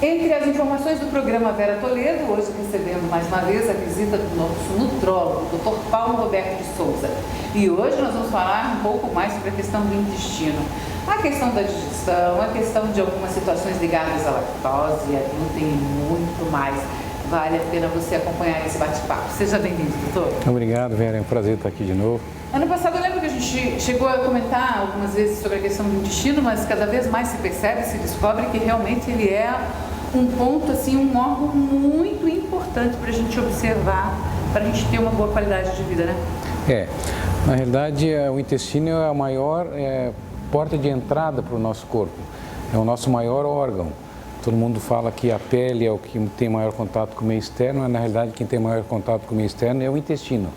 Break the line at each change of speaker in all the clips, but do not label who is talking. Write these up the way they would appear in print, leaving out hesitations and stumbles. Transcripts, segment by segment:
Entre as informações do programa Vera Toledo, hoje recebemos mais uma vez a visita do nosso nutrólogo, o Dr. Paulo Roberto de Souza. E hoje nós vamos falar um pouco mais sobre a questão do intestino. A questão da digestão, a questão de algumas situações ligadas à lactose, a glúten e muito mais. Vale a pena você acompanhar esse bate-papo. Seja bem-vindo, doutor.
Obrigado, Vera. É um prazer estar aqui de novo.
Ano passado eu lembro que a gente chegou a comentar algumas vezes sobre a questão do intestino, mas cada vez mais se percebe, se descobre que realmente ele é um ponto, assim, um órgão muito importante para a gente observar, para a gente ter uma boa qualidade de vida, né?
Na realidade, o intestino é a maior porta de entrada para o nosso corpo, é o nosso maior órgão. Todo mundo fala que a pele é o que tem maior contato com o meio externo, mas na realidade quem tem maior contato com o meio externo é o intestino.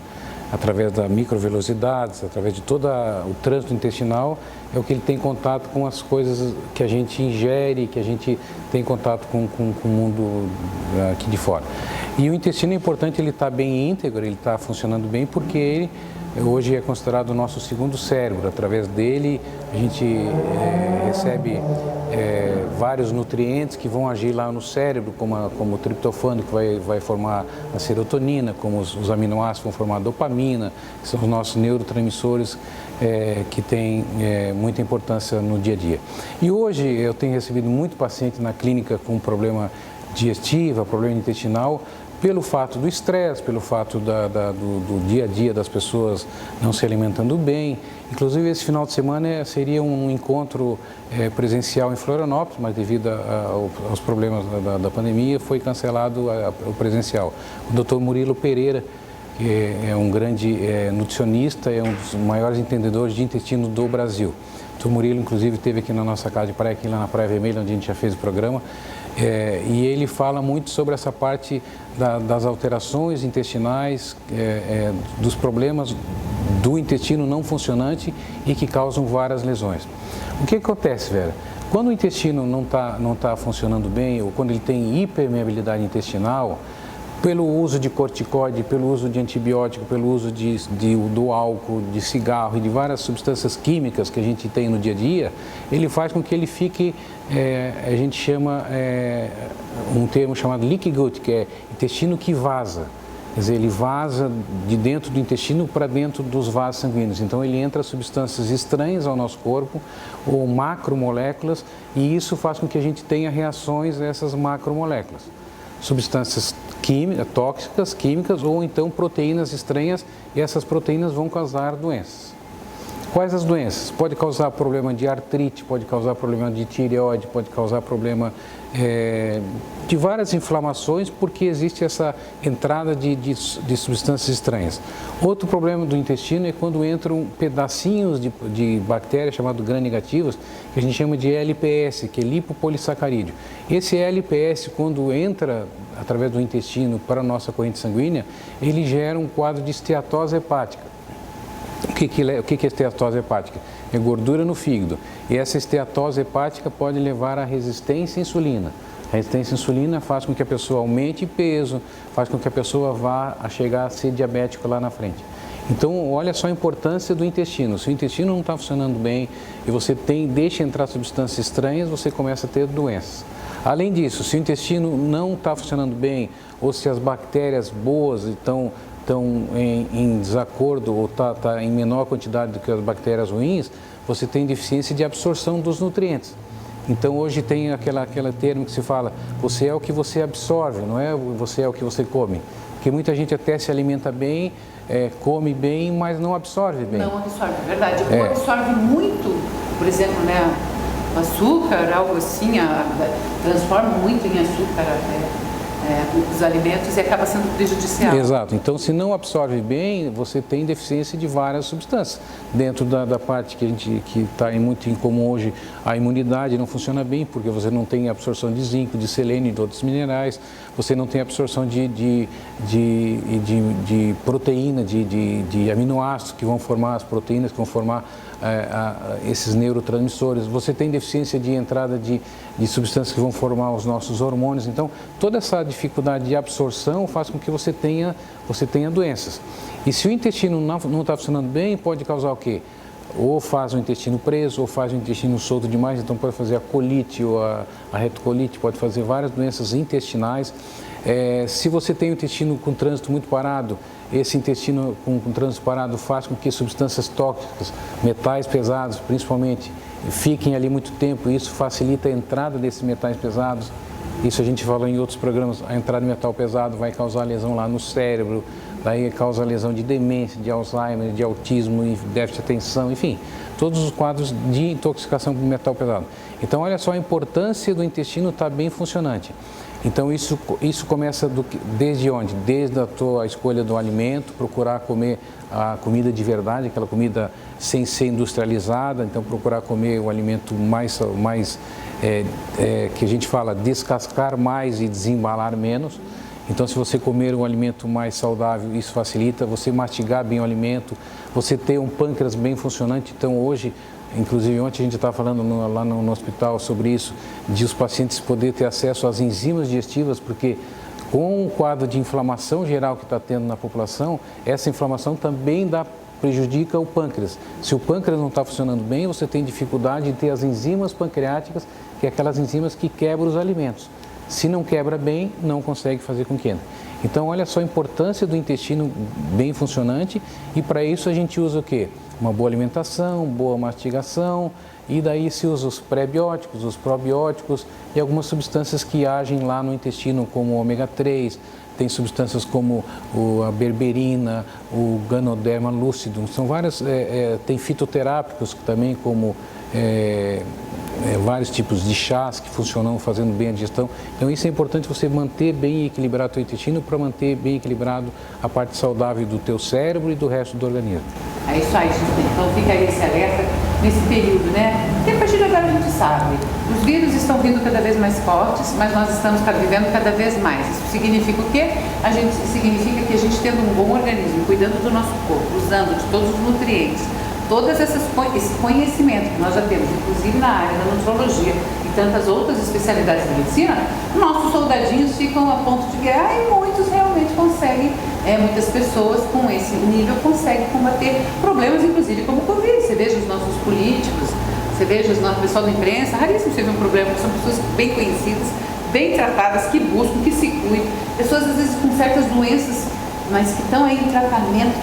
Através das microvelocidades, através de todo o trânsito intestinal, é o que ele tem contato com as coisas que a gente ingere, que a gente tem contato com o mundo aqui de fora. E o intestino é importante ele estar bem íntegro, ele está funcionando bem, porque ele hoje é considerado o nosso segundo cérebro. Através dele a gente recebe vários nutrientes que vão agir lá no cérebro, como o triptofano, que vai formar a serotonina, como os aminoácidos vão formar a dopamina, que são os nossos neurotransmissores que têm muita importância no dia a dia. E hoje eu tenho recebido muito paciente na clínica com problema digestivo, problema intestinal, pelo fato do estresse, pelo fato do dia a dia das pessoas não se alimentando bem. Inclusive, esse final de semana seria um encontro presencial em Florianópolis, mas devido aos problemas da pandemia, foi cancelado o presencial. O Dr. Murilo Pereira, que é um grande nutricionista, é um dos maiores entendedores de intestino do Brasil. O Dr. Murilo, inclusive, esteve aqui na nossa casa de praia, aqui lá na Praia Vermelha, onde a gente já fez o programa, e ele fala muito sobre essa parte das alterações intestinais, dos problemas do intestino não funcionante e que causam várias lesões. O que acontece, Vera? Quando o intestino não tá funcionando bem, ou quando ele tem hipermeabilidade intestinal, pelo uso de corticoide, pelo uso de antibiótico, pelo uso do álcool, de cigarro e de várias substâncias químicas que a gente tem no dia a dia, ele faz com que ele fique, a gente chama, um termo chamado leaky gut, que é intestino que vaza. Quer dizer, ele vaza de dentro do intestino para dentro dos vasos sanguíneos. Então, ele entra substâncias estranhas ao nosso corpo, ou macromoléculas, e isso faz com que a gente tenha reações a essas macromoléculas. Substâncias tóxicas, químicas, ou então proteínas estranhas, e essas proteínas vão causar doenças. Quais as doenças? Pode causar problema de artrite, pode causar problema de tireoide, pode causar problema de várias inflamações, porque existe essa entrada de substâncias estranhas. Outro problema do intestino é quando entram pedacinhos de bactérias chamadas gram-negativas, que a gente chama de LPS, que é lipopolissacarídeo. Esse LPS, quando entra através do intestino para a nossa corrente sanguínea, ele gera um quadro de esteatose hepática. O que é esteatose hepática? É gordura no fígado. E essa esteatose hepática pode levar à resistência à insulina. A resistência à insulina faz com que a pessoa aumente peso, faz com que a pessoa vá a chegar a ser diabético lá na frente. Então, olha só a importância do intestino. Se o intestino não está funcionando bem e você deixa entrar substâncias estranhas, você começa a ter doenças. Além disso, se o intestino não está funcionando bem, ou se as bactérias boas estão em desacordo ou está em menor quantidade do que as bactérias ruins, você tem deficiência de absorção dos nutrientes. Então, hoje tem aquele termo que se fala, você é o que você absorve, não é você é o que você come. Porque muita gente até se alimenta bem, come bem, mas não absorve bem.
Não absorve, é verdade. O corpo absorve muito, por exemplo, né, açúcar, algo assim, transforma muito em açúcar os alimentos e acaba sendo prejudicial.
Exato. Então, se não absorve bem, você tem deficiência de várias substâncias. Dentro da parte que está muito em comum hoje, a imunidade não funciona bem, porque você não tem absorção de zinco, de selênio e de outros minerais, você não tem absorção de proteína, de aminoácidos que vão formar as proteínas, que vão formar esses neurotransmissores, você tem deficiência de entrada de substâncias que vão formar os nossos hormônios. Então, toda essa dificuldade de absorção faz com que você tenha doenças. E se o intestino não está funcionando bem, pode causar o quê? ou faz o intestino preso, ou faz o intestino solto demais, então pode fazer a colite ou a retocolite, pode fazer várias doenças intestinais. Se você tem o intestino com trânsito muito parado, esse intestino com trânsito parado faz com que substâncias tóxicas, metais pesados principalmente, fiquem ali muito tempo, e isso facilita a entrada desses metais pesados. Isso a gente falou em outros programas, a entrada de metal pesado vai causar lesão lá no cérebro, daí causa lesão de demência, de Alzheimer, de autismo, déficit de atenção, enfim, todos os quadros de intoxicação por metal pesado. Então, olha só a importância do intestino estar bem funcionante. Então, isso começa desde onde? Desde a tua escolha do alimento, procurar comer a comida de verdade, aquela comida sem ser industrializada, então procurar comer o alimento que a gente fala, descascar mais e desembalar menos. Então, se você comer um alimento mais saudável, isso facilita. Você mastigar bem o alimento, você ter um pâncreas bem funcionante. Então, hoje, inclusive ontem a gente estava falando lá no hospital sobre isso, de os pacientes poderem ter acesso às enzimas digestivas, porque com o quadro de inflamação geral que está tendo na população, essa inflamação também prejudica o pâncreas. Se o pâncreas não está funcionando bem, você tem dificuldade de ter as enzimas pancreáticas, que é aquelas enzimas que quebram os alimentos. Se não quebra bem, não consegue fazer com que entre. Então, olha só a importância do intestino bem funcionante, e para isso a gente usa o quê? Uma boa alimentação, boa mastigação, e daí se usa os pré-bióticos, os probióticos e algumas substâncias que agem lá no intestino, como o ômega 3, tem substâncias como a berberina, o Ganoderma lúcido, são várias, tem fitoterápicos também, como vários tipos de chás que funcionam fazendo bem a digestão. Então, isso é importante, você manter bem equilibrado o teu intestino, para manter bem equilibrado a parte saudável do teu cérebro e do resto do organismo.
É isso aí, gente. Então fica aí esse alerta nesse período, né? Porque a partir de agora a gente sabe, os vírus estão vindo cada vez mais fortes, mas nós estamos vivendo cada vez mais. Isso significa o quê? Significa que a gente, tendo um bom organismo, cuidando do nosso corpo, usando de todos os nutrientes, esse conhecimento que nós já temos, inclusive na área da nutrologia e tantas outras especialidades da medicina, nossos soldadinhos ficam a ponto de guerra, e muitos realmente conseguem, muitas pessoas com esse nível conseguem combater problemas, inclusive como o Covid. Você veja os nossos políticos, você veja o nosso pessoal da imprensa, raríssimo você vê um problema, são pessoas bem conhecidas, bem tratadas, que buscam, que se cuidam, pessoas às vezes com certas doenças, mas que estão aí em tratamento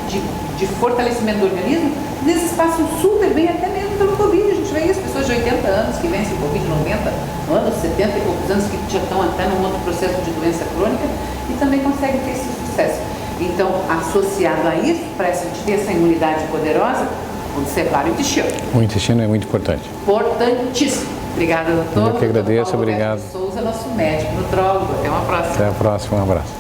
de fortalecimento do organismo, às vezes passam super bem até mesmo pelo Covid. A gente vê isso, pessoas de 80 anos que vencem o Covid, 90 anos, 70 e poucos anos, que já estão até num outro processo de doença crônica e também conseguem ter esse sucesso. Então, associado a isso, para a gente ter essa imunidade poderosa, observar o intestino.
O intestino é muito importante.
Importantíssimo. Obrigada, doutor.
Eu que agradeço, obrigado.
Souza, nosso médico nutrólogo. Até uma próxima.
Até a próxima, um abraço.